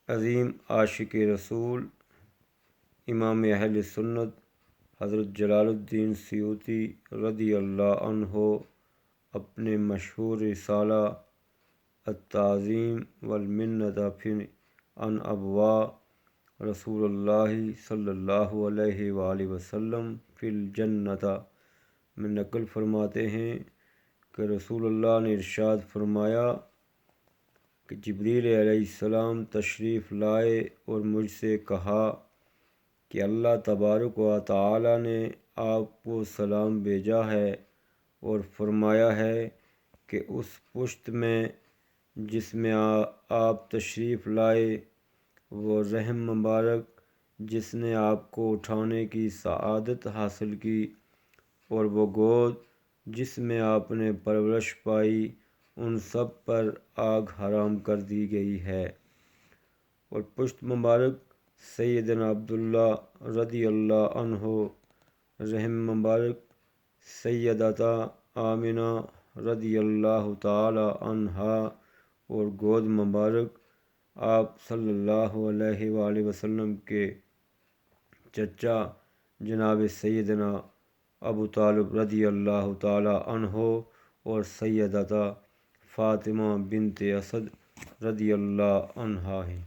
عظیم عاشق رسول امام اہل سنت حضرت جلال الدین سیوطی رضی اللہ عنہ اپنے مشہور رسالہ التعظیم والمنۃ فی ان ابواء رسول اللہ صلی اللہ علیہ وآلہ وسلم فی الجنۃ میں نقل فرماتے ہیں کہ رسول اللہ نے ارشاد فرمایا کہ جبریل علیہ السلام تشریف لائے اور مجھ سے کہا کہ اللہ تبارک و تعالی نے آپ کو سلام بھیجا ہے اور فرمایا ہے کہ اس پشت میں جس میں آپ تشریف لائے، وہ رحم مبارک جس نے آپ کو اٹھانے کی سعادت حاصل کی، اور وہ گود جس میں آپ نے پرورش پائی، ان سب پر آگ حرام کر دی گئی ہے۔ اور پشت مبارک سیدنا عبداللہ رضی اللہ عنہ، رحم مبارک سیدتہ آمنہ رضی اللہ تعالی عنہا، اور گود مبارک آپ صلی اللہ علیہ وآلہ وسلم کے چچا جناب سیدنا ابو طالب رضی اللہ تعالی عنہ اور سیدتہ فاطمہ بنت اسد رضی اللہ عنہا ہیں۔